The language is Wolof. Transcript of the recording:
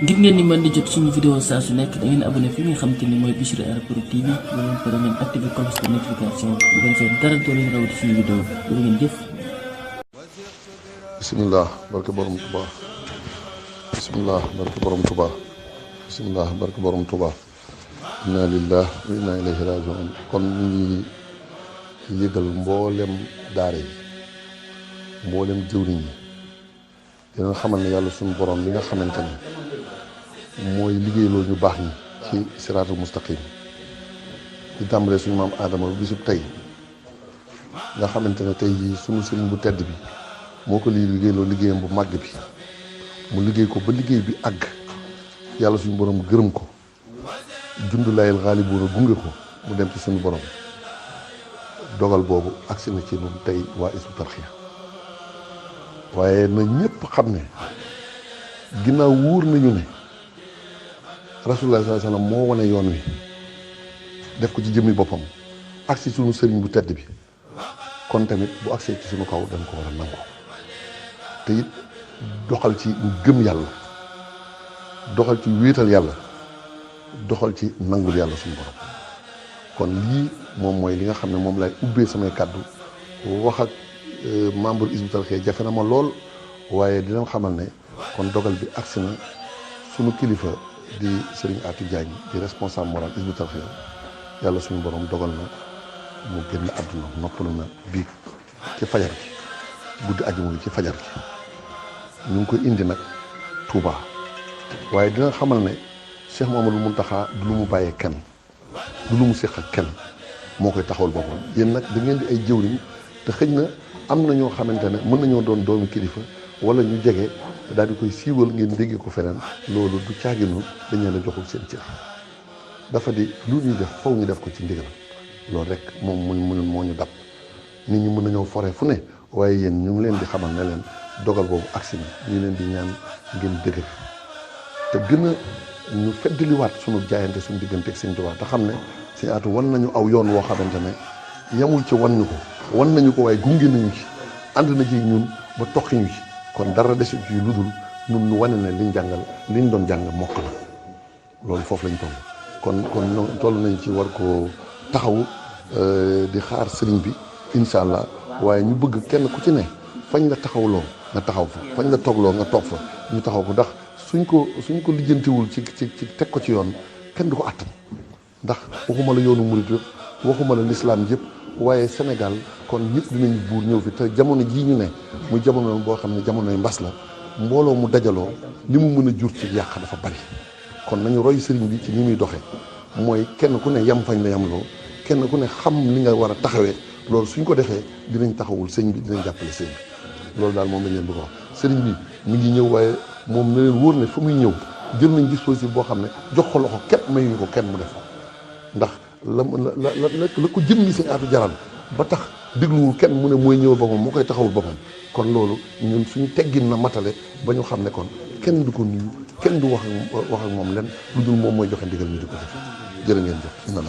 ngir ngeen ni mën di jot suñu vidéo saa su nekk da ngeen abonné fi nga xamante ni mooy Bichri Airport TV ba leen pare ngeen activé cloche de notification bu ko defee dara doo leen rawati suñu vidéo ba ngeen jëf. bismillah barke borom Tuba bismillah barke borom Tuba bismillah barke borom Tuba inna lillahi wa inna ilayhi rajiun. kon ñu ngi yëgal mboolem daara yi mboolem jëwriñ yi dina xamal ne yàlla suñu borom li nga xamante ne mooy liggéey loolu ñu baax ñi ci siraatul mustaqim di tàmbalee suñu maam Adama bu bisub tey nga xamante ne tey jii suñu sëriñ bu tedd bi moo ko lii liggéey loolu liggéeyam bu màgg bi mu liggéey ko ba liggéey bi àgg yàlla suñu borom gërëm ko jundulayil xaalibuuna gunge ko mu dem ci suñu borom dogal boobu agsi na ci ñun tey waa Hizbut Tarqiyyah waaye na ñëpp xam ne ginnaaw wóor nañu ne rasulullah sallallahu alayhi wasallam moo wane yoon wi def ko ci jëmmi boppam agsi suñu sëriñ bu tedd bi kon tamit bu agsee ci suñu kaw dañ ko war a nangu te it doxal ci gëm yàlla doxal ci wéetal yàlla doxal ci nangul yàlla suñu borom kon lii moom mooy li nga xam ne moom lay ubbee samay kàddu wax ak membre Hizbut Tarqiyyah jafe na ma lool waaye dina xamal ne kon dogal bi agsi na suñu kilifa di Serigne Atou Diagne di responsable moral Hizbut Tarqiyyah yàlla suñu borom dogal na mu génn àdduna noppalu na bii ci fajar gi guddi ajuma gi ci fajar gi ñu ngi koy indi nag Touba waaye dina xamal ne Cheikh Mouhamadoul Mountakha du lu mu bàyyee kenn du lu mu séq ak kenn moo koy taxawal boppam yéen nag da ngeen di ay jëwriñ te xëj na am na ñoo xamante ne mën nañoo doon doomi kilifa wala ñu jege daal di koy siiwal ngeen déggee ko feneen loolu du caaginu dañu la joxul seen cër dafa di lu ñuy def faw ñu def ko ci ndigal loolu rek moom moo ñu dab nit ñi mën nañoo fore fu ne waaye yéen ñu ngi leen di xamal ne leen dogal boobu agsi na ñu leen di ñaan ngeen dëgër te gën a ñu feddaliwaat suñu jaayante suñu diggante ak Sëñ Tuubaa te xam ne Sëñ Atou wan nañu aw yoon woo xamante ne yamul ci wan ñu ko wan nañu ko waaye gunge nañu ci ànd na ci ñun ba toqi ñu ci kon dara desu ci lu dul ñun ñu wane ne liñ doon jàng mokk na loolu foofu lañ toll kon toll nañ ci war ko taxaw di xaar sëriñ bi incha allah waaye ñu bëgg kenn ku ci ne fañ la taxawloo nga taxaw fa fañ la toogloo nga toog fa ñu taxaw ko ndax suñ ko lijjantiwul ci teg ko ci yoon kenn du ko àttan ndax waxuma la yoonu murit yëpp waxuma la lislaam yëpp waaye Sénégal kon ñëpp dinañ buur ñëw fi te jamono jii ñu ne muy jamono boo xam ne jamonoy mbas la mbooloo mu dajaloo li mu mën a jur ci yàq dafa bari kon nañu roy sëriñ bi ci ni muy doxee mooy kenn ku ne yam fañ la yamloo kenn ku ne xam li nga war a taxawee loolu suñ ko defee dinañ taxawul sëñ bi dinañ jàppale sëñ bi loolu daal moom lañ leen bëgg a wax sëriñ bi mi ngi ñëw waaye moom na leen wóor ne fa muy ñëw jël nañ dispositif boo xam ne jox ko loxo képp mayuñu ko kenn mu def ndax la ko jëm ni Sëñ Atou jaral ba tax dégluwul kenn mu ne mooy ñëwal boppam moo koy taxawul boppam kon loolu ñun suñu teggin na matale ba ñu xam ne kon kenn du ko nuyu kenn du wax ak moom len lu dul moom mooy joxe ndigal ñu di ko def jërë ngeen jëf inna